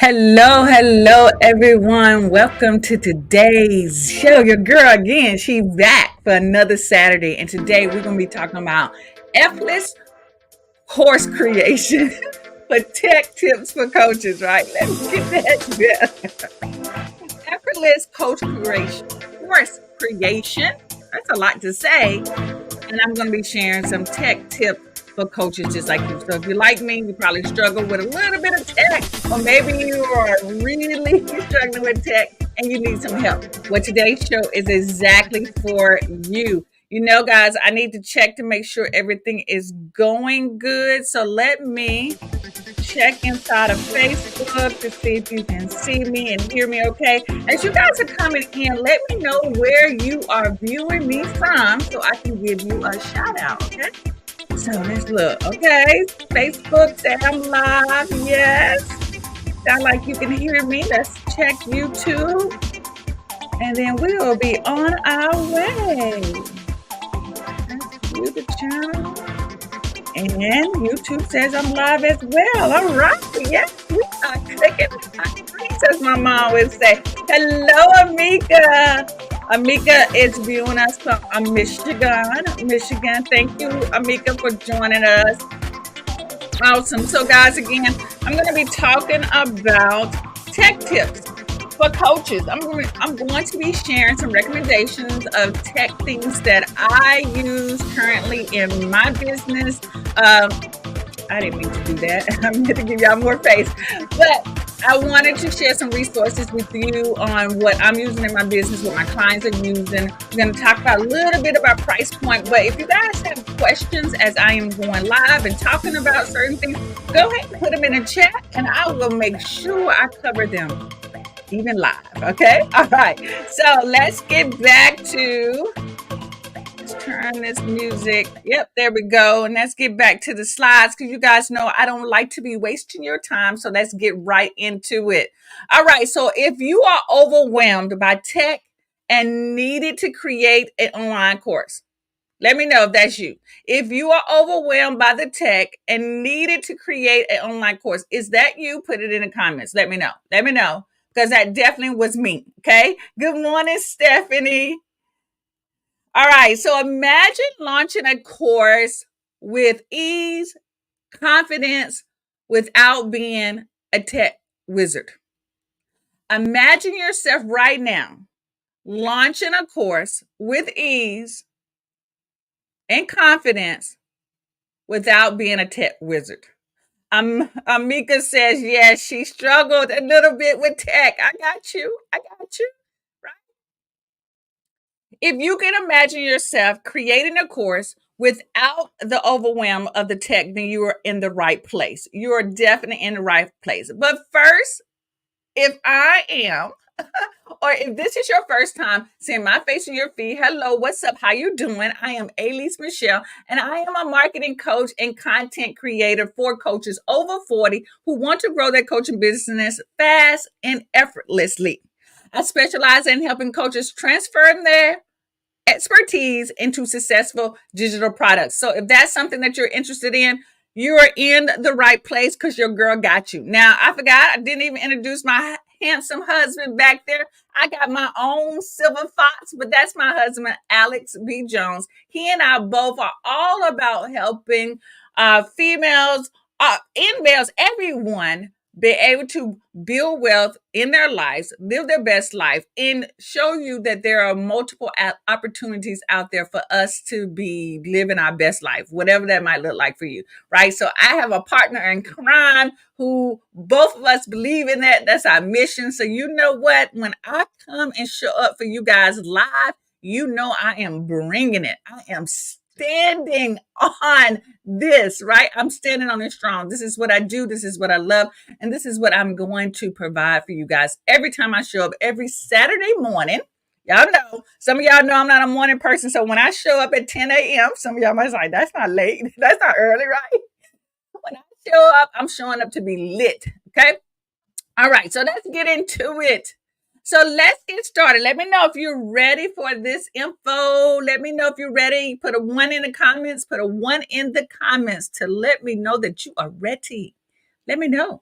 Hello, everyone. Welcome to today's show. Your girl again, she back for another Saturday. And today we're going to be talking about effortless course creation for tech tips for coaches, right? Let's get that effortless course creation. That's a lot to say. And I'm going to be sharing some tech tips for coaches just like you. So if you're like me, you probably struggle with a little bit of tech, or maybe you are really struggling with tech and you need some help. Well, today's show is exactly for you. You know, guys, I need to check to make sure everything is going good. So let me check inside of Facebook to see if you can see me and hear me okay. As you guys are coming in, let me know where you are viewing me from so I can give you a shout out, okay? So let's look. Okay, Facebook said I'm live. Yes. Sound like you can hear me. Let's check YouTube. And then we will be on our way. Let's view the channel. And YouTube says I'm live as well. All right. Yes, we are clicking says my mom would say. Hello, Amika. Amika is viewing us from Michigan. Thank you, Amika, for joining us. Awesome. So, guys, again, I'm going to be talking about tech tips for coaches. I'm going to be sharing some recommendations of tech things that I use currently in my business. I didn't mean to do that. I meant to give y'all more face, but I wanted to share some resources with you on what I'm using in my business, what my clients are using. We're going to talk about a little bit about price point, but if you guys have questions as I am going live and talking about certain things, go ahead and put them in the chat and I will make sure I cover them even live. Okay. All right. So let's get back to, let's turn this music. Yep. There we go. And let's get back to the slides because you guys know I don't like to be wasting your time. So let's get right into it. All right. So if you are overwhelmed by tech and needed to create an online course, let me know if that's you. If you are overwhelmed by the tech and needed to create an online course, is that you? Put it in the comments. Let me know. Let me know because that definitely was me. Okay. Good morning, Stephanie. All right. So imagine launching a course with ease, confidence, without being a tech wizard. Imagine yourself right now launching a course with ease and confidence without being a tech wizard. Amika says, yes, she struggled a little bit with tech. I got you. I got you. Right? If you can imagine yourself creating a course without the overwhelm of the tech, then you are in the right place. You are definitely in the right place. But first, if I am, or if this is your first time seeing my face in your feed, hello, what's up? How you doing? I am Elise Michelle, and I am a marketing coach and content creator for coaches over 40 who want to grow their coaching business fast and effortlessly. I specialize in helping coaches transfer their expertise into successful digital products. So if that's something that you're interested in, you're in the right place because your girl got you. Now, I forgot, I didn't even introduce my handsome husband back there. I got my own silver fox, but that's my husband, Alex B. Jones. He and I both are all about helping females, and males, everyone be able to build wealth in their lives, live their best life, and show you that there are multiple opportunities out there for us to be living our best life, whatever that might look like for you, right? So I have a partner in crime who both of us believe in that. That's our mission. So you know what? When I come and show up for you guys live, you know I am bringing it. I am standing on this, right? I'm standing on it strong. This is what I do. This is what I love. And this is what I'm going to provide for you guys every time I show up, every Saturday morning. Y'all know, some of y'all know I'm not a morning person. So when I show up at 10 a.m., some of y'all might say, that's not late. That's not early, right? When I show up, I'm showing up to be lit. Okay. All right. So let's get into it. So let's get started. Let me know if you're ready for this info. Let me know if you're ready. Put a 1 in the comments. Put a 1 in the comments to let me know that you are ready. Let me know.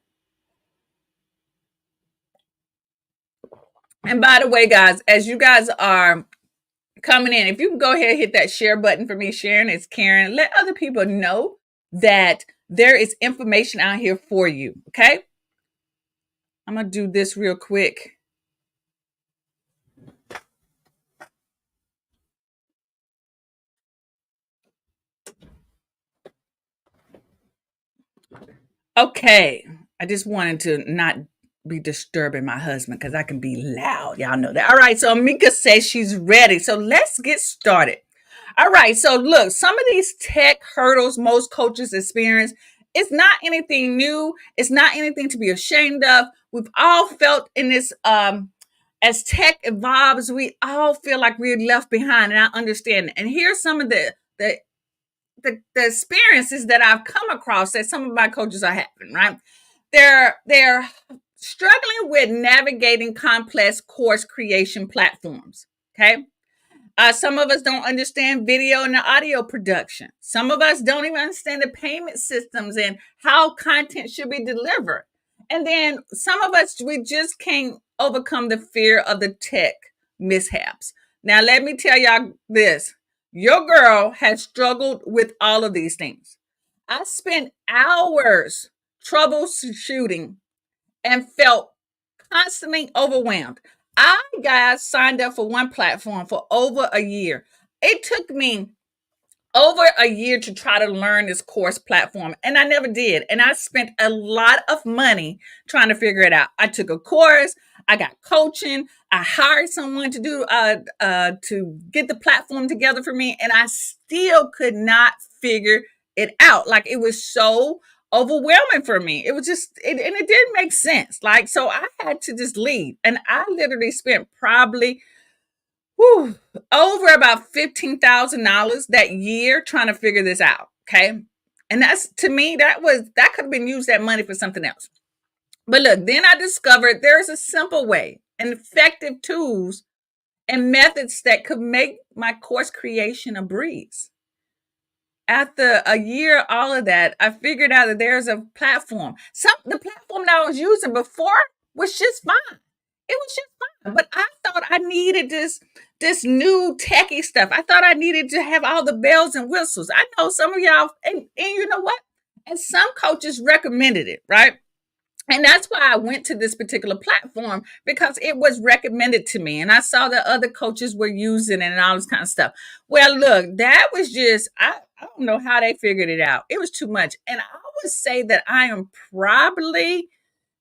And by the way, guys, as you guys are coming in, if you can go ahead and hit that share button for me, Sharon, it's Karen. Let other people know that there is information out here for you. Okay. I'm going to do this real quick. Okay. I just wanted to not be disturbing my husband because I can be loud. Y'all know that. All right. So Mika says she's ready. So let's get started. All right. So look, some of these tech hurdles most coaches experience, it's not anything new. It's not anything to be ashamed of. We've all felt in this as tech evolves, we all feel like we're left behind, and I understand it. And here's some of the experiences that I've come across that some of my coaches are having, right? They're struggling with navigating complex course creation platforms. Okay. Some of us don't understand video and the audio production. Some of us don't even understand the payment systems and how content should be delivered. And then some of us, we just can't overcome the fear of the tech mishaps. Now, let me tell y'all this. Your girl has struggled with all of these things. I spent hours troubleshooting and felt constantly overwhelmed. I, guys, signed up for one platform for over a year. It took me over a year to try to learn this course platform, and I never did. And I spent a lot of money trying to figure it out. I took a course, I got coaching, I hired someone to do to get the platform together for me, and I still could not figure it out. Like, it was so overwhelming for me. It was just and it didn't make sense. Like, so I had to just leave, and I literally spent probably over about $15,000 that year trying to figure this out. Okay. And that's, to me, that could have been used, that money, for something else. But look, then I discovered there's a simple way and effective tools and methods that could make my course creation a breeze. After a year, all of that, I figured out that there's a platform. The platform that I was using before was just fine. It was just fine. But I thought I needed this new techie stuff. I thought I needed to have all the bells and whistles. I know some of y'all, and you know what? And some coaches recommended it, right? And that's why I went to this particular platform, because it was recommended to me. And I saw that other coaches were using it and all this kind of stuff. Well, look, that was just, I don't know how they figured it out. It was too much. And I would say that I am probably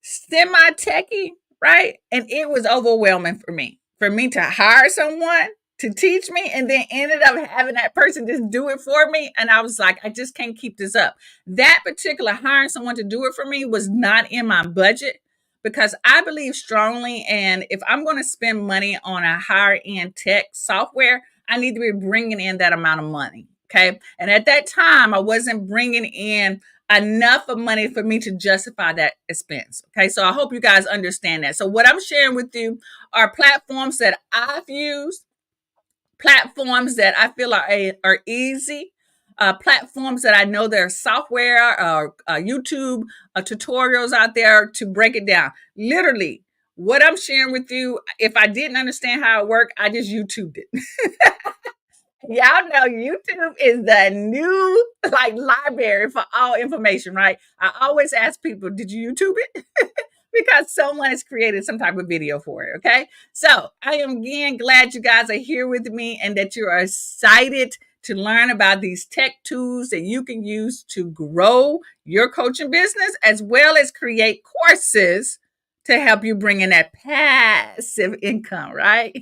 semi techie, right? And it was overwhelming for me. For me to hire someone to teach me and then ended up having that person just do it for me. And I was like, I just can't keep this up. That particular hiring someone to do it for me was not in my budget, because I believe strongly. And if I'm going to spend money on a higher end tech software, I need to be bringing in that amount of money. Okay. And at that time, I wasn't bringing in enough of money for me to justify that expense. Okay. So I hope you guys understand that. So what I'm sharing with you are platforms that I've used, platforms that I feel are easy, platforms that I know there's software or YouTube tutorials out there to break it down. Literally, what I'm sharing with you, if I didn't understand how it worked, I just YouTubed it. Y'all know YouTube is the new like library for all information, right? I always ask people, did you YouTube it? Because someone has created some type of video for it. Okay. So I am again glad you guys are here with me and that you are excited to learn about these tech tools that you can use to grow your coaching business, as well as create courses to help you bring in that passive income, right?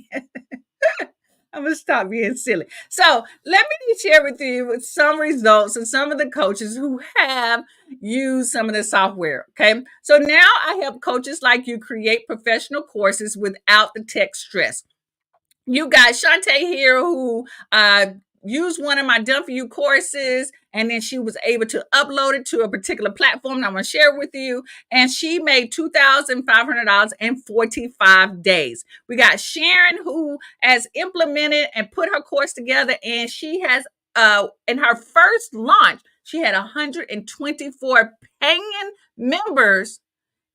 I'm gonna stop being silly. So let me share with you some results of some of the coaches who have used some of the software. Okay. So now I help coaches like you create professional courses without the tech stress. You got Shantae here, who used one of my Done For You courses, and then she was able to upload it to a particular platform that I'm going to share with you. And she made $2,500 in 45 days. We got Sharon, who has implemented and put her course together, and she has, in her first launch, she had 124 paying members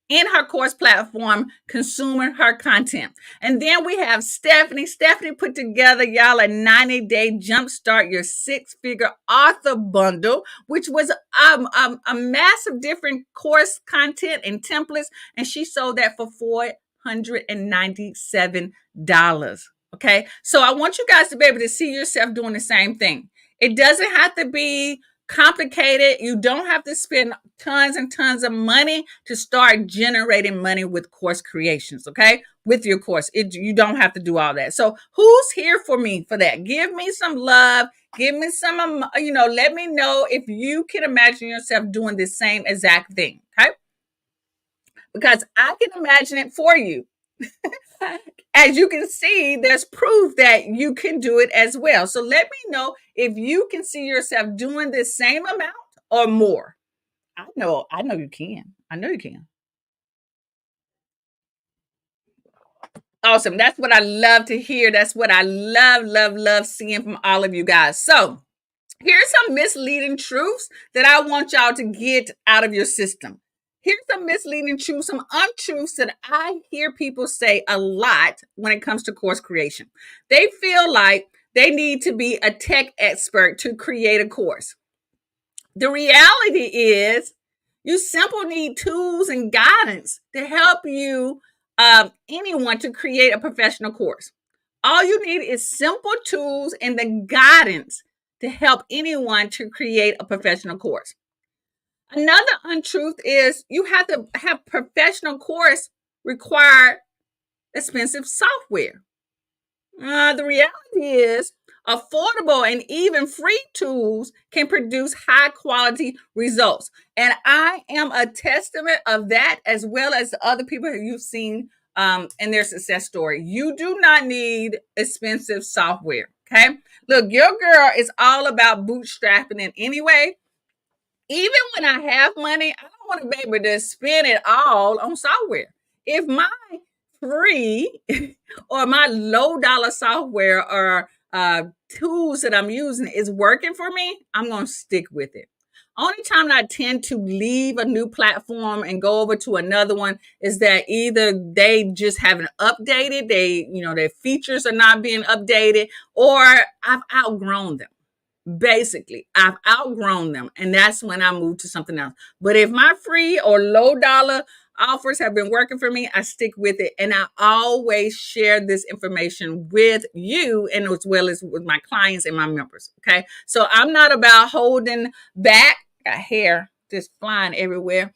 in her course platform consuming her content. And then we have Stephanie. Stephanie put together, y'all, a 90-day jumpstart your six-figure author bundle, which was a massive different course content and templates. And she sold that for $497. Okay. So I want you guys to be able to see yourself doing the same thing. It doesn't have to be complicated. You don't have to spend tons and tons of money to start generating money with course creations, okay? With your course. You don't have to do all that. So who's here for me for that? Give me some love. Give me some, let me know if you can imagine yourself doing the same exact thing, okay? Because I can imagine it for you. As you can see, there's proof that you can do it as well. So let me know if you can see yourself doing the same amount or more. I know you can. I know you can. Awesome. That's what I love to hear. That's what I love, love, love seeing from all of you guys. So here's some misleading truths that I want y'all to get out of your system. Here's some misleading truths, some untruths that I hear people say a lot when it comes to course creation. They feel like they need to be a tech expert to create a course. The reality is, you simply need tools and guidance to help you, anyone, to create a professional course. All you need is simple tools and the guidance to help anyone to create a professional course. Another untruth is you have to have professional course require expensive software. The reality is affordable and even free tools can produce high quality results. And I am a testament of that, as well as the other people who you've seen in their success story. You do not need expensive software. Okay. Look, your girl is all about bootstrapping it anyway. Even when I have money, I don't want to be able to spend it all on software. If my free or my low dollar software or tools that I'm using is working for me, I'm going to stick with it. Only time I tend to leave a new platform and go over to another one is that either they just haven't updated, their features are not being updated, or I've outgrown them. Basically, I've outgrown them, and that's when I move to something else. But if my free or low dollar offers have been working for me, I stick with it, and I always share this information with you, and as well as with my clients and my members. Okay, so I'm not about holding back. Got hair just flying everywhere.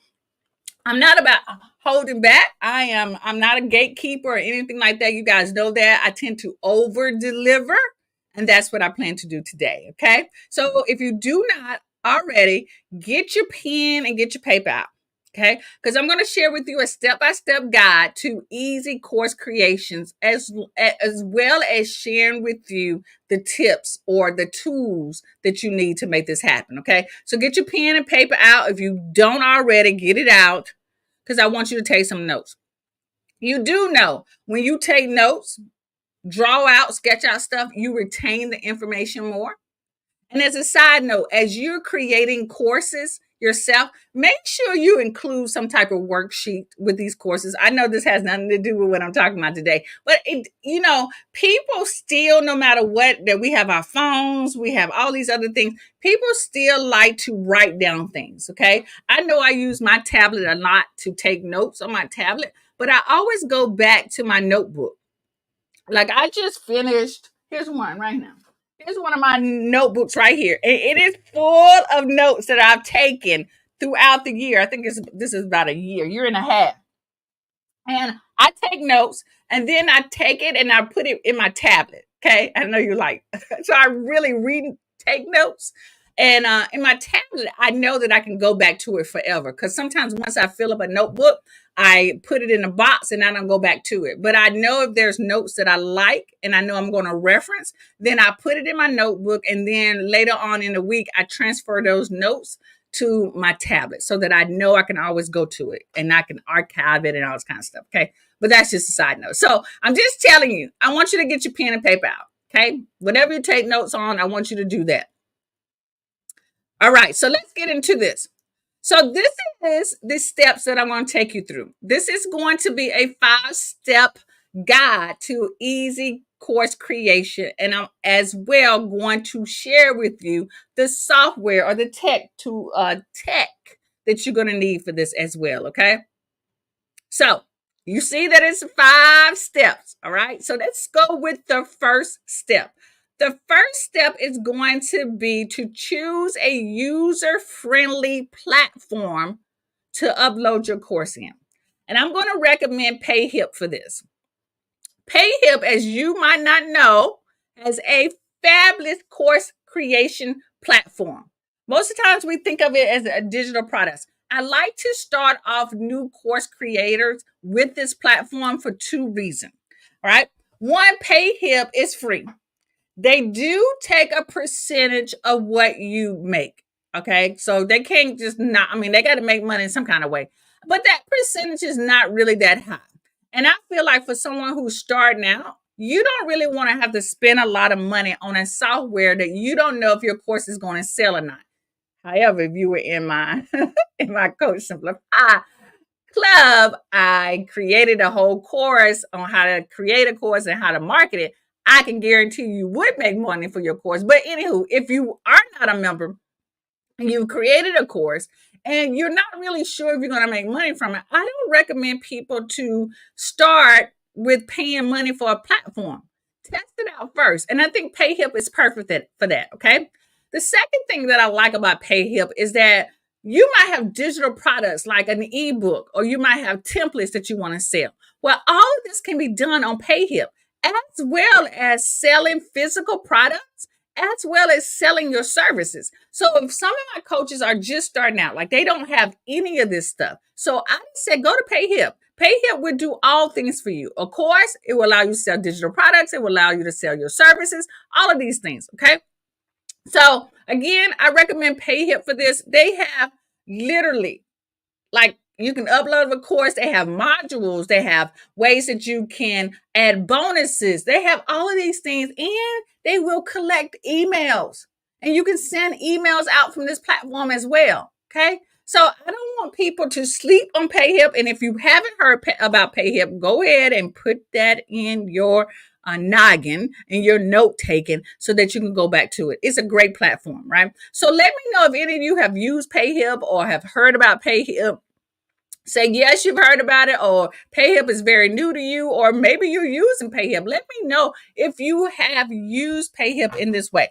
I'm not about holding back. I'm not a gatekeeper or anything like that. You guys know that. I tend to over deliver, and that's what I plan to do today. Okay. So if you do not already, get your pen and get your paper out. Okay. Because I'm going to share with you a step-by-step guide to easy course creations, as well as sharing with you the tips or the tools that you need to make this happen. Okay. So get your pen and paper out. If you don't already, get it out, because I want you to take some notes. You do know when you take notes, draw out, sketch out stuff, you retain the information more. And as a side note, as you're creating courses yourself, make sure you include some type of worksheet with these courses. I know this has nothing to do with what I'm talking about today, but people still, no matter what, that we have our phones, we have all these other things, people still like to write down things. Okay. I know I use my tablet a lot to take notes on my tablet, but I always go back to my notebook. Like I just finished, here's one right now. Here's one of my notebooks right here. It is full of notes that I've taken throughout the year. I think this is about a year and a half. And I take notes, and then I take it and I put it in my tablet. Okay. I know you like, so I really take notes. And in my tablet, I know that I can go back to it forever. Because sometimes once I fill up a notebook, I put it in a box and I don't go back to it. But I know if there's notes that I like and I know I'm going to reference, then I put it in my notebook. And then later on in the week, I transfer those notes to my tablet so that I know I can always go to it and I can archive it and all this kind of stuff. Okay. But that's just a side note. So I'm just telling you, I want you to get your pen and paper out. Okay. Whatever you take notes on, I want you to do that. All right. So let's get into this. So this is the steps that I'm going to take you through. This is going to be a 5-step guide to easy course creation. And I'm as well going to share with you the software or the tech that you're going to need for this as well. Okay. So you see that it's 5 steps. All right. So let's go with the first step. The first step is going to be to choose a user friendly platform to upload your course in. And I'm going to recommend PayHip for this. PayHip, as you might not know, has a fabulous course creation platform. Most of the times we think of it as a digital product. I like to start off new course creators with this platform for 2 reasons. All right. One, PayHip is free. They do take a percentage of what you make. Okay. So they can't just not, I mean, they got to make money in some kind of way, but that percentage is not really that high. And I feel like for someone who's starting out, you don't really want to have to spend a lot of money on a software that you don't know if your course is going to sell or not. However, if you were in my in my Coach Simplify club, I created a whole course on how to create a course and how to market it. I can guarantee you would make money for your course. But anywho, if you are not a member and you've created a course and you're not really sure if you're going to make money from it, I don't recommend people to start with paying money for a platform. Test it out first. And I think PayHip is perfect for that. Okay. The second thing that I like about PayHip is that you might have digital products like an ebook, or you might have templates that you want to sell. Well, all of this can be done on PayHip, as well as selling physical products, as well as selling your services. So if some of my coaches are just starting out, like they don't have any of this stuff, so I said go to PayHip. PayHip will do all things for you. Of course, it will allow you to sell digital products. It will allow you to sell your services, all of these things. Okay. So again, I recommend PayHip for this. They have literally, like, you can upload a course. They have modules. They have ways that you can add bonuses. They have all of these things, and they will collect emails, and you can send emails out from this platform as well. Okay. So I don't want people to sleep on PayHip. And if you haven't heard about PayHip, go ahead and put that in your noggin and your note taking so that you can go back to it. It's a great platform, right? So let me know if any of you have used PayHip or have heard about PayHip. Say yes, you've heard about it, or PayHip is very new to you, or maybe you're using PayHip. Let me know if you have used PayHip in this way.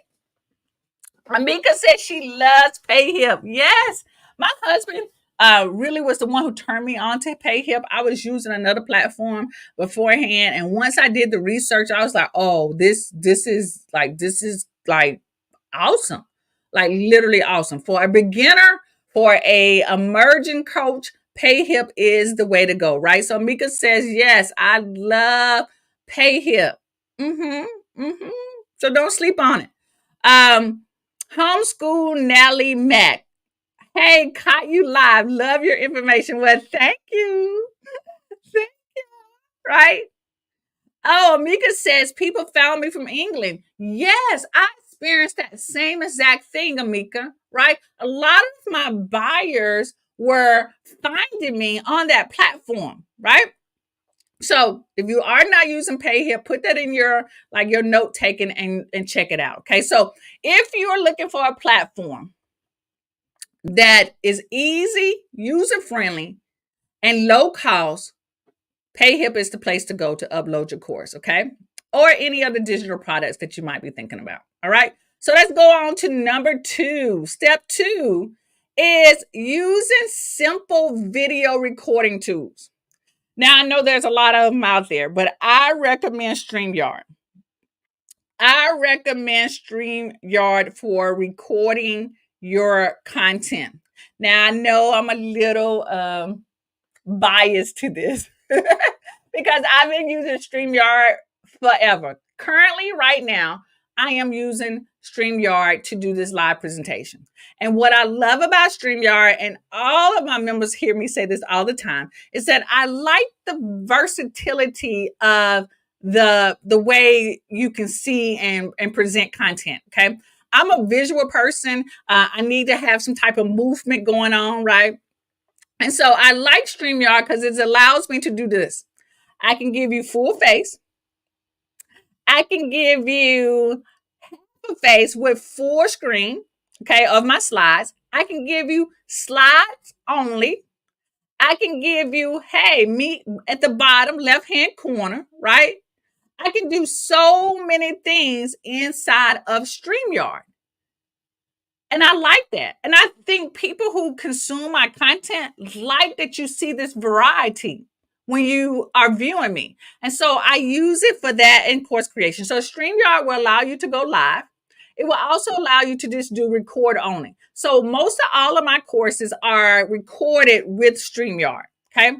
Amika said she loves PayHip. Yes, my husband really was the one who turned me on to PayHip. I was using another platform beforehand, and once I did the research, I was like, "Oh, this is like awesome, like literally awesome for a beginner, for a emerging coach. PayHip is the way to go, right?" So Mika says, "Yes, I love PayHip." Mm-hmm. Mm-hmm. So don't sleep on it. Um, Homeschool Nally Mac. Hey, caught you live. Love your information. Well, thank you. Thank you. Right? Oh, Amika says people found me from England. Yes, I experienced that same exact thing, Amika. Right? A lot of my buyers were finding me on that platform. Right? So if you are not using PayHip, put that in your note taking and check it out. Okay. So if you're looking for a platform that is easy, user friendly, and low cost, PayHip is the place to go to upload your course. Okay. Or any other digital products that you might be thinking about. All right. So let's go on to number 2. Step 2 is using simple video recording tools. Now, I know there's a lot of them out there, but I recommend StreamYard. I recommend StreamYard for recording your content. Now, I know I'm a little biased to this because I've been using StreamYard forever. Currently, right now, I am using StreamYard to do this live presentation. And what I love about StreamYard, and all of my members hear me say this all the time, is that I like the versatility of the way you can see and present content. Okay. I'm a visual person. I need to have some type of movement going on, right? And so I like StreamYard because it allows me to do this. I can give you full face. I can give you a face with full screen, okay, of my slides. I can give you slides only. I can give you, hey, me at the bottom left hand corner, right? I can do so many things inside of StreamYard. And I like that. And I think people who consume my content like that you see this variety when you are viewing me. And so I use it for that in course creation. So StreamYard will allow you to go live. It will also allow you to just do record only. So most of all of my courses are recorded with StreamYard. Okay.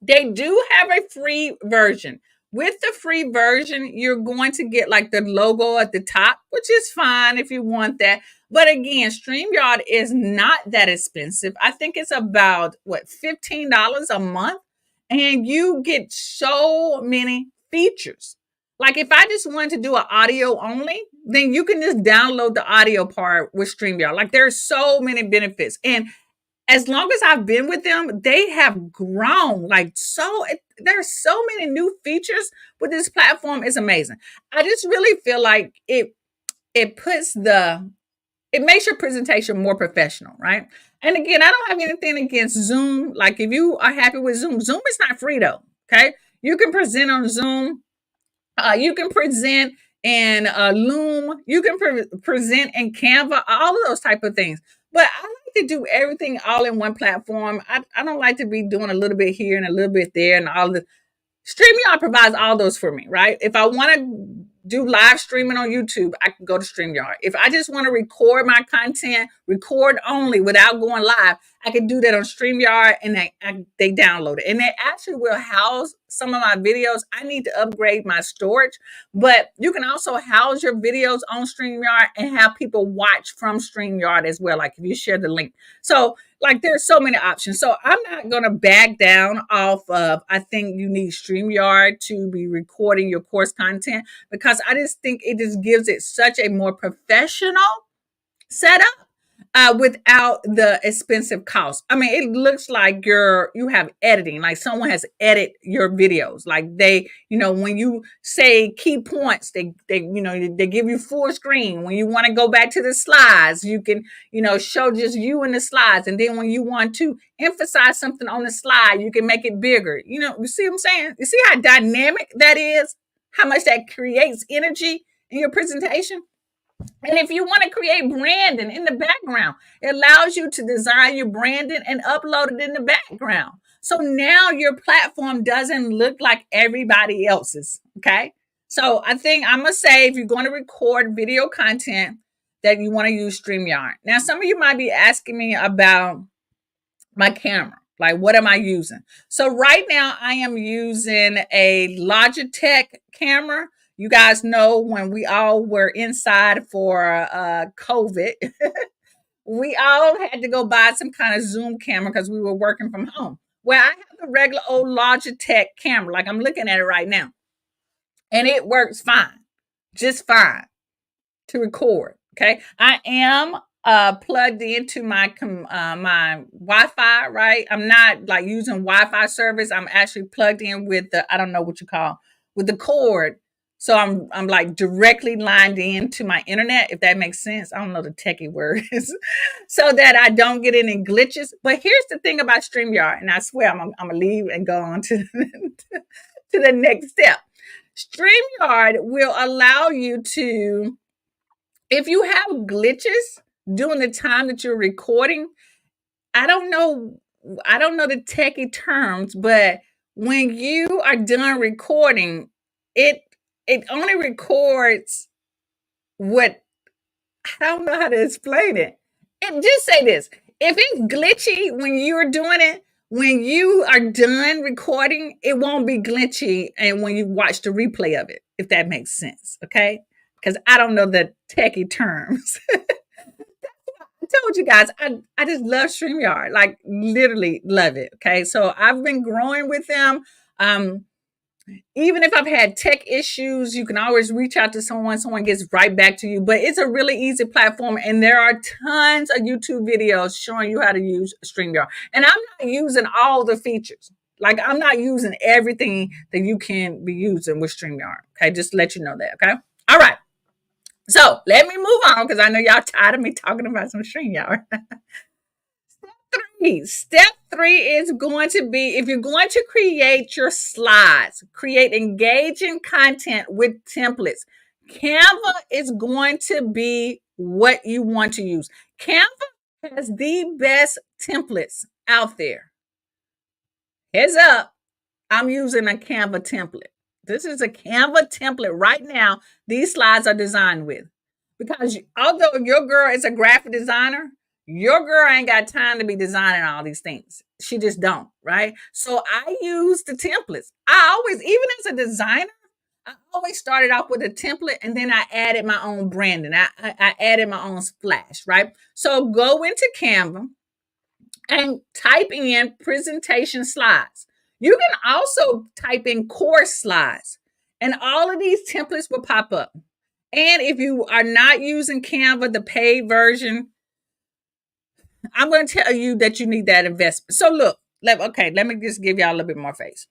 They do have a free version. With the free version, you're going to get like the logo at the top, which is fine if you want that. But again, StreamYard is not that expensive. I think it's about what, $15 a month, and you get so many features. Like if I just wanted to do an audio only, then you can just download the audio part with StreamYard. Like there's so many benefits. And as long as I've been with them, they have grown like so. There's so many new features with this platform. It's amazing. I just really feel like it puts the it makes your presentation more professional, right? And again, I don't have anything against Zoom. Like if you are happy with Zoom, Zoom is not free though. Okay, you can present on Zoom. You can present in Loom. You can present in Canva. All of those type of things. But I like to do everything all in one platform. I don't like to be doing a little bit here and a little bit there and all the StreamYard provides all those for me, right? If I want to do live streaming on YouTube, I can go to StreamYard. If I just want to record my content, record only without going live, I can do that on StreamYard and they download it. And they actually will house some of my videos. I need to upgrade my storage, but you can also house your videos on StreamYard and have people watch from StreamYard as well. Like if you share the link. So like there's so many options. So I'm not going to back down off of, I think you need StreamYard to be recording your course content because I just think it just gives it such a more professional setup without the expensive cost. I mean, it looks like you have editing, like someone has edited your videos. Like they, when you say key points, they give you full screen. When you want to go back to the slides, you can, show just you in the slides. And then when you want to emphasize something on the slide, you can make it bigger. You see what I'm saying? You see how dynamic that is? How much that creates energy in your presentation? And if you want to create branding in the background, it allows you to design your branding and upload it in the background. So now your platform doesn't look like everybody else's. Okay. So I think I'm going to say if you're going to record video content, that you want to use StreamYard. Now, some of you might be asking me about my camera. Like, what am I using? So right now I am using a Logitech camera. You guys know when we all were inside for COVID, we all had to go buy some kind of Zoom camera because we were working from home. Well, I have a regular old Logitech camera, like I'm looking at it right now, and it works fine, just fine to record. Okay, I am plugged into my Wi-Fi. Right, I'm not like using Wi-Fi service. I'm actually plugged in with the I don't know what you call with the cord. So I'm like directly lined into my internet, if that makes sense. I don't know the techie words, so that I don't get any glitches. But here's the thing about StreamYard, and I swear I'm gonna leave and go on to to the next step. StreamYard will allow you to, if you have glitches during the time that you're recording, I don't know the techie terms, but when you are done recording, it only records what I don't know how to explain it. It just say this. If it's glitchy when you're doing it, when you are done recording, it won't be glitchy and when you watch the replay of it, if that makes sense. Okay. Because I don't know the techie terms. I told you guys, I just love StreamYard, like literally love it. Okay. So I've been growing with them. Even if I've had tech issues, you can always reach out to someone. Someone gets right back to you. But it's a really easy platform, and there are tons of YouTube videos showing you how to use StreamYard. And I'm not using all the features. Like, I'm not using everything that you can be using with StreamYard. Okay, just to let you know that. Okay. All right. So let me move on because I know y'all tired of me talking about some StreamYard. Step three is going to be, if you're going to create your slides, create engaging content with templates, Canva is going to be what you want to use. Canva has the best templates out there. Heads up, I'm using a Canva template. This is a Canva template right now. These slides are designed with. Because although your girl is a graphic designer, your girl ain't got time to be designing all these things. She just don't, right? So I use the templates. I always, even as a designer, I always started off with a template and then I added my own branding. I added my own splash, right? So go into Canva and type in presentation slides. You can also type in course slides, and all of these templates will pop up. And if you are not using Canva, the paid version, I'm going to tell you that you need that investment. So look, let me just give y'all a little bit more face.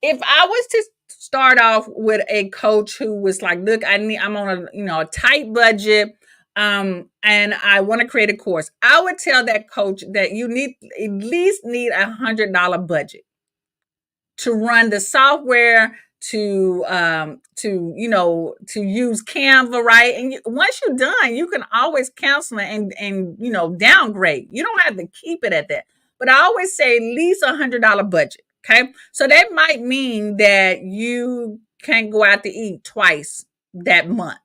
If I was to start off with a coach who was like, look, I'm on a tight budget, and I want to create a course, I would tell that coach that you need at least need $100 budget to run the software, to use Canva, right? And once you're done, you can always cancel it and downgrade. You don't have to keep it at that. But I always say at least $100 budget. Okay, so that might mean that you can't go out to eat twice that month,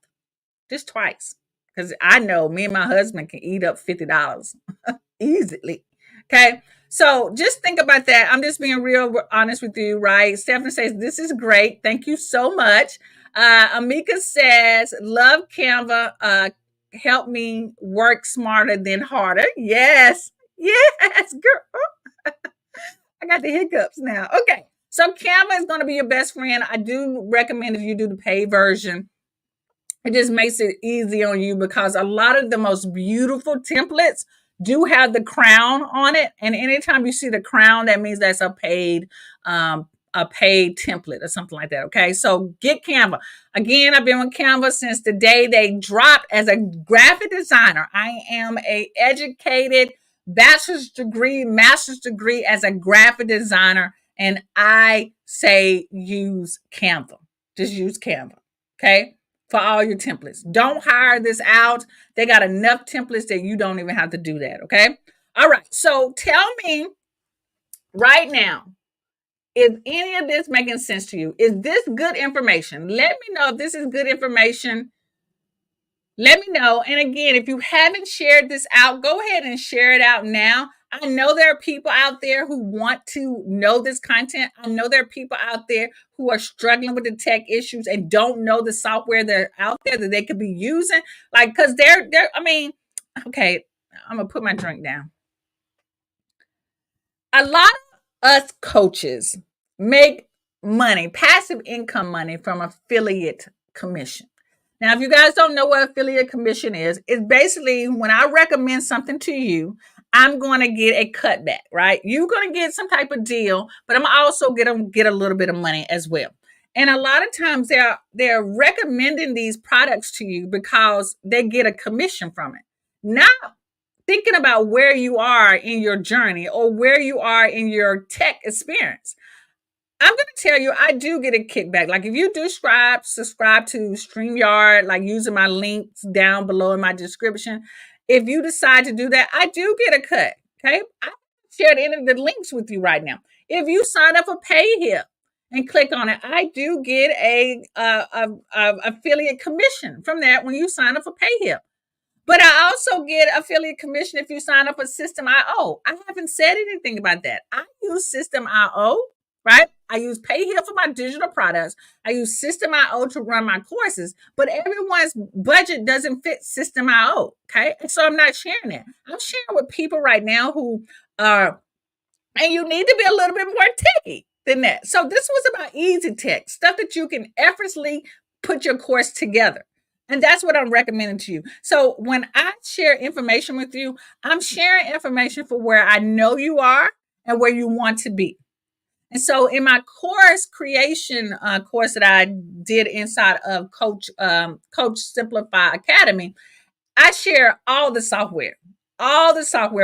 just twice. Because I know me and my husband can eat up $50 easily. Okay. So just think about that. I'm just being real honest with you, right? Stephanie says, this is great. Thank you so much. Amika says, love Canva. Help me work smarter than harder. Yes. Yes, girl. I got the hiccups now. Okay. So Canva is going to be your best friend. I do recommend if you do the paid version. It just makes it easy on you because a lot of the most beautiful templates do have the crown on it. And anytime you see the crown, that means that's a paid template or something like that. Okay. So get Canva. Again, I've been with Canva since the day they dropped. As a graphic designer, I am a educated bachelor's degree, master's degree as a graphic designer. And I say use Canva. Just use Canva. Okay. For all your templates. Don't hire this out. They got enough templates that you don't even have to do that. Okay. All right. So tell me right now, is any of this making sense to you? Is this good information? Let me know if this is good information. Let me know. And again, if you haven't shared this out, go ahead and share it out now. I know there are people out there who want to know this content. I know there are people out there who are struggling with the tech issues and don't know the software that are out there that they could be using. Like, because okay, I'm going to put my drink down. A lot of us coaches make money, passive income money from affiliate commission. Now, if you guys don't know what affiliate commission is, it's basically when I recommend something to you, I'm going to get a cutback, right? You're going to get some type of deal, but I'm also going to get a little bit of money as well. And a lot of times they're recommending these products to you because they get a commission from it. Now, thinking about where you are in your journey or where you are in your tech experience, I'm going to tell you, I do get a kickback. Like if you do subscribe to StreamYard, like using my links down below in my description, if you decide to do that, I do get a cut. Okay. I shared any of the links with you right now. If you sign up for Pay Here and click on it, I do get a affiliate commission from that when you sign up for Pay Here. But I also get affiliate commission if you sign up for System IO. I haven't said anything about that. I use System IO, right? I use Pay Here for my digital products. I use System IO to run my courses, but everyone's budget doesn't fit System IO. Okay. And so I'm not sharing that. I'm sharing with people right now who are, and you need to be a little bit more techy. than that. So this was about easy tech, stuff that you can effortlessly put your course together. And that's what I'm recommending to you. So when I share information with you, I'm sharing information for where I know you are and where you want to be. And so in my course creation course that I did inside of Coach Simplify Academy, I share all the software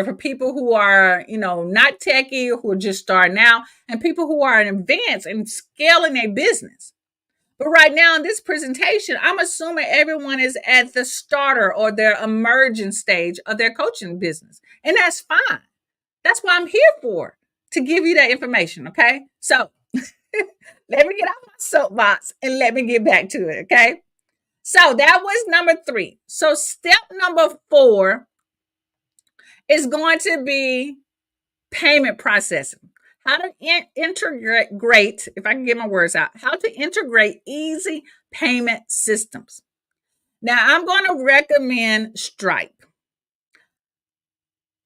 for people who are, not techie, who are just starting out, and people who are in advance and scaling a business. But right now in this presentation, I'm assuming everyone is at the starter or their emerging stage of their coaching business. And that's fine. That's what I'm here for, to give you that information. Okay. So let me get off my soapbox and let me get back to it. Okay. So that was number 3. So step number 4 is going to be payment processing. How to integrate, if I can get my words out, how to integrate easy payment systems. Now, I'm going to recommend Stripe.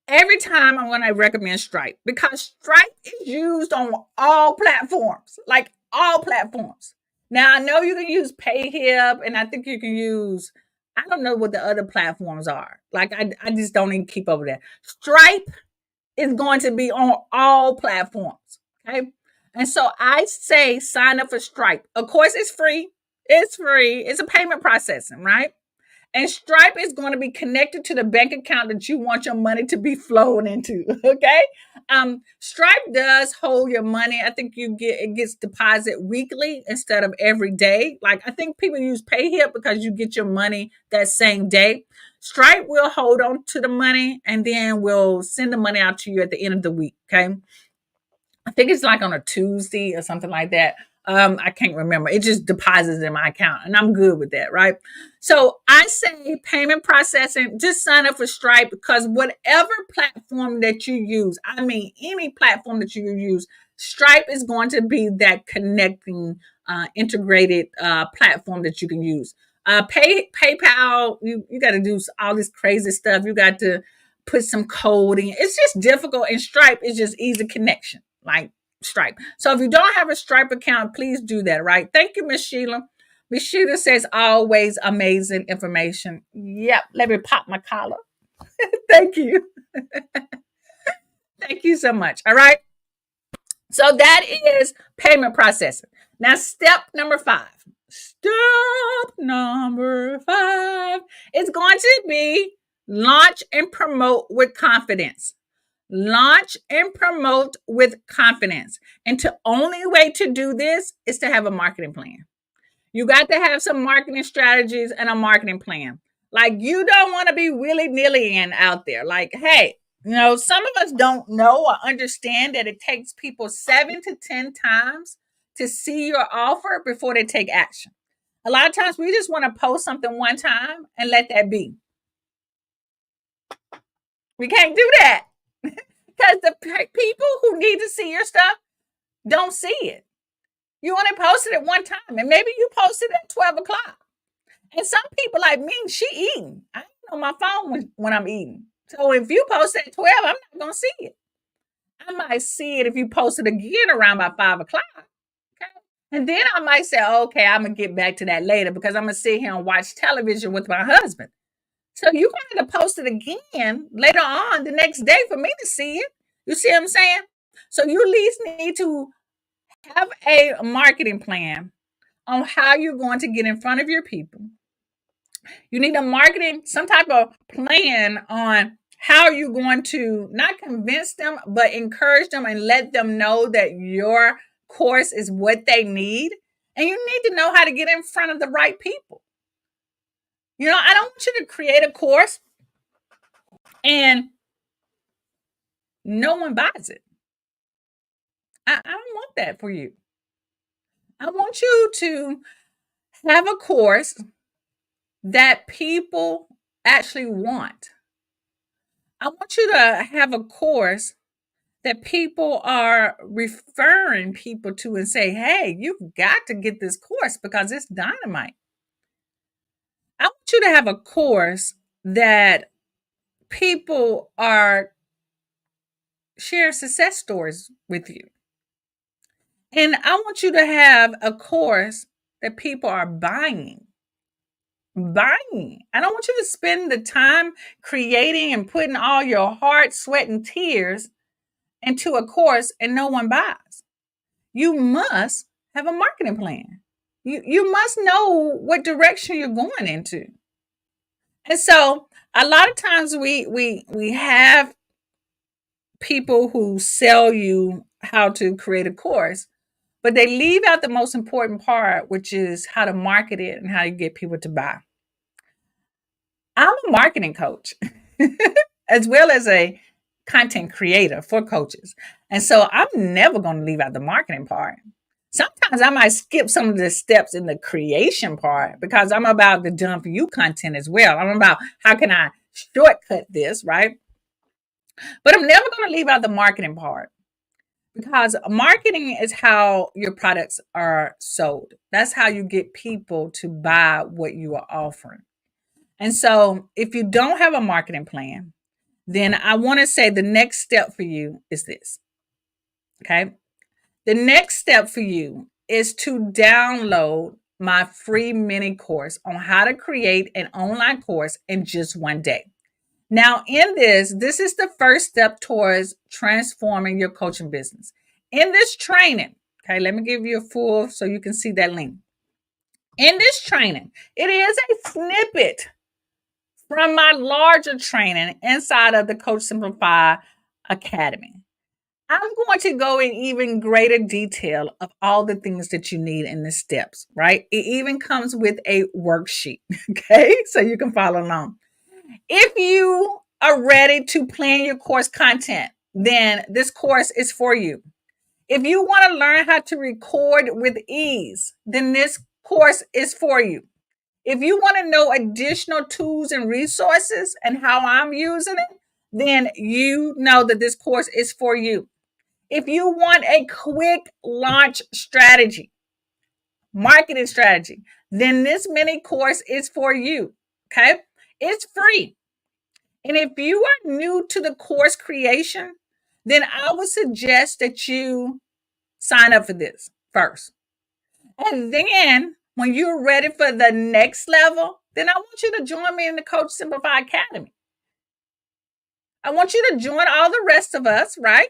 Every time I'm going to recommend Stripe because Stripe is used on all platforms, like all platforms. Now, I know you can use PayHip, and I think you can use, I don't know what the other platforms are. Like, I just don't even keep up with that. Stripe is going to be on all platforms. Okay. And so I say sign up for Stripe. Of course, it's free. It's free. It's a payment processing, right? And Stripe is going to be connected to the bank account that you want your money to be flowing into. Okay. Stripe does hold your money. I think it gets deposited weekly instead of every day. Like I think people use PayHip because you get your money that same day. Stripe will hold on to the money and then will send the money out to you at the end of the week. Okay. I think it's like on a Tuesday or something like that. I can't remember. It just deposits in my account, and I'm good with that, right? So I say payment processing, just sign up for Stripe because whatever platform that you use, I mean, any platform that you use, Stripe is going to be that connecting, integrated platform that you can use. PayPal, you got to do all this crazy stuff. You got to put some code in. It's just difficult, and Stripe is just easy connection, like Stripe. So if you don't have a Stripe account, please do that, right? Thank you, Miss Sheila. Miss Sheila says always amazing information. Yep, let me pop my collar. Thank you. Thank you so much. All right. So that is payment processing. Now, step number 5. Step number 5 is going to be launch and promote with confidence. Launch and promote with confidence. And the only way to do this is to have a marketing plan. You got to have some marketing strategies and a marketing plan. Like you don't want to be willy-nilly and out there. Like, hey, some of us don't know or understand that it takes people 7 to 10 times to see your offer before they take action. A lot of times we just want to post something one time and let that be. We can't do that because the people who need to see your stuff don't see it. You only posted it one time, and maybe you posted at 12 o'clock. And some people like me, she eating. I ain't on my phone when I'm eating. So if you post at 12, I'm not going to see it. I might see it if you post it again around by 5 o'clock. Okay. And then I might say, okay, I'm going to get back to that later because I'm going to sit here and watch television with my husband. So you're going to post it again later on the next day for me to see it. You see what I'm saying? So you at least need to have a marketing plan on how you're going to get in front of your people. You need some type of plan on how you're going to not convince them, but encourage them and let them know that your course is what they need. And you need to know how to get in front of the right people. I don't want you to create a course and no one buys it. I don't want that for you. I want you to have a course that people actually want. I want you to have a course that people are referring people to and say, hey, you've got to get this course because it's dynamite. I want you to have a course that people are sharing success stories with you. And I want you to have a course that people are buying. Buying. I don't want you to spend the time creating and putting all your heart, sweat, and tears into a course and no one buys. You must have a marketing plan. You must know what direction you're going into. And so a lot of times we have people who sell you how to create a course, but they leave out the most important part, which is how to market it and how you get people to buy. I'm a marketing coach as well as a content creator for coaches. And so I'm never going to leave out the marketing part. Sometimes I might skip some of the steps in the creation part because I'm about to dump you content as well. I'm about how can I shortcut this, right? But I'm never going to leave out the marketing part because marketing is how your products are sold. That's how you get people to buy what you are offering. And so if you don't have a marketing plan, then I want to say the next step for you is this. Okay. The next step for you is to download my free mini course on how to create an online course in just one day. Now, in this is the first step towards transforming your coaching business. In this training, okay, let me give you a full so you can see that link. In this training, it is a snippet from my larger training inside of the Coach Simplify Academy. I'm going to go in even greater detail of all the things that you need in the steps, right? It even comes with a worksheet, okay? So you can follow along. If you are ready to plan your course content, then this course is for you. If you want to learn how to record with ease, then this course is for you. If you want to know additional tools and resources and how I'm using it, then you know that this course is for you. If you want a quick launch strategy, marketing strategy, then this mini course is for you. Okay? It's free. And if you are new to the course creation, then I would suggest that you sign up for this first. And then when you're ready for the next level, then I want you to join me in the Coach Simplify Academy. I want you to join all the rest of us, right?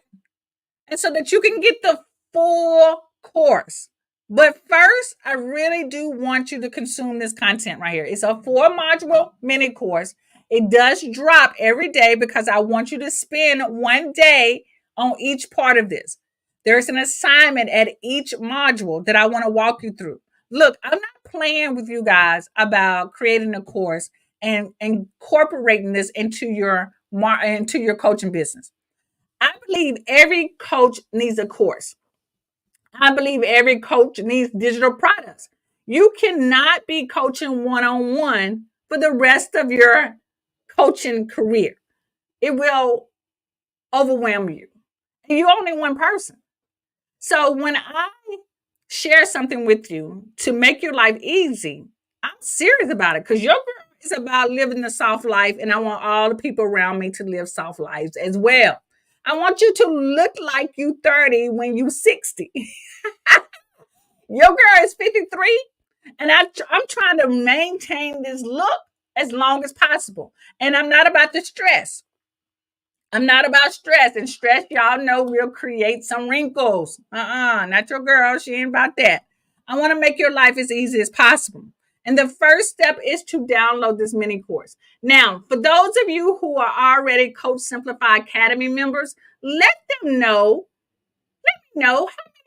And so that you can get the full course. But first, I really do want you to consume this content right here. It's a 4-module mini course. It does drop every day because I want you to spend one day on each part of this. There's an assignment at each module that I want to walk you through. Look, I'm not playing with you guys about creating a course and incorporating this into your coaching business. I believe every coach needs a course. I believe every coach needs digital products. You cannot be coaching one on one for the rest of your coaching career. It will overwhelm you. And you're only one person. So when I share something with you to make your life easy, I'm serious about it because your girl is about living the soft life, and I want all the people around me to live soft lives as well. I want you to look like you 30 when you 60. Your girl is 53, and I'm trying to maintain this look as long as possible. And I'm not about the stress. I'm not about stress. And stress, y'all know, will create some wrinkles. Not your girl. She ain't about that. I want to make your life as easy as possible. And the first step is to download this mini course. Now, for those of you who are already Coach Simplify Academy members, let them know. How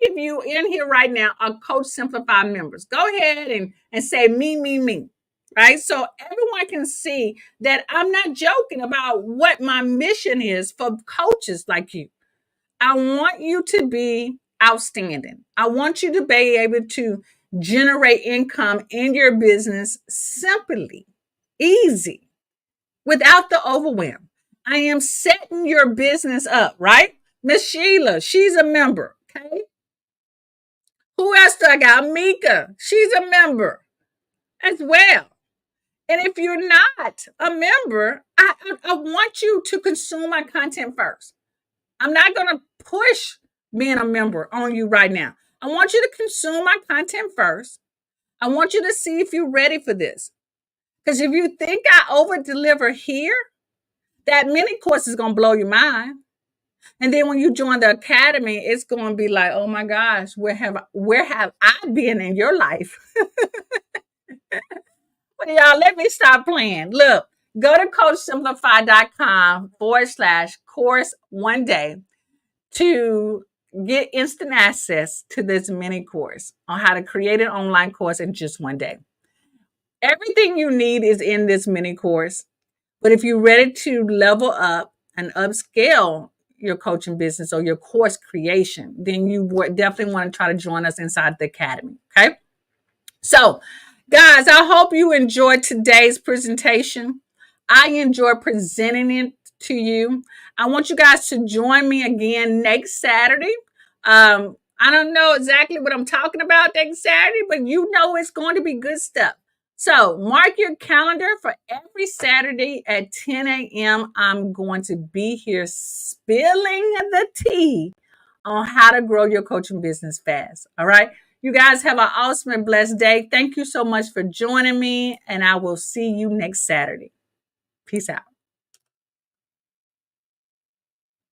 many of you in here right now are Coach Simplify members? Go ahead and say me, me, me. Right? So everyone can see that I'm not joking about what my mission is for coaches like you. I want you to be outstanding. I want you to be able to generate income in your business simply, easy, without the overwhelm. I am setting your business up, right? Miss Sheila, she's a member. Okay. Who else do I got? Mika, she's a member as well. And if you're not a member, I want you to consume my content first. I'm not going to push being a member on you right now. I want you to consume my content first. I want you to see if you're ready for this. Because if you think I over deliver here, that mini course is going to blow your mind. And then when you join the academy, it's going to be like, oh my gosh, where have I been in your life? But y'all, let me stop playing. Look, go to coachsimplify.com/course 1 day to get instant access to this mini course on how to create an online course in just 1 day. Everything you need is in this mini course. But if you're ready to level up and upscale your coaching business or your course creation, then you definitely want to try to join us inside the academy. Okay. So, guys, I hope you enjoyed today's presentation. I enjoy presenting it to you. I want you guys to join me again next Saturday. I don't know exactly what I'm talking about next Saturday, but you know it's going to be good stuff. So mark your calendar for every Saturday at 10 a.m. I'm going to be here spilling the tea on how to grow your coaching business fast. All right. You guys have an awesome and blessed day. Thank you so much for joining me, and I will see you next Saturday. Peace out.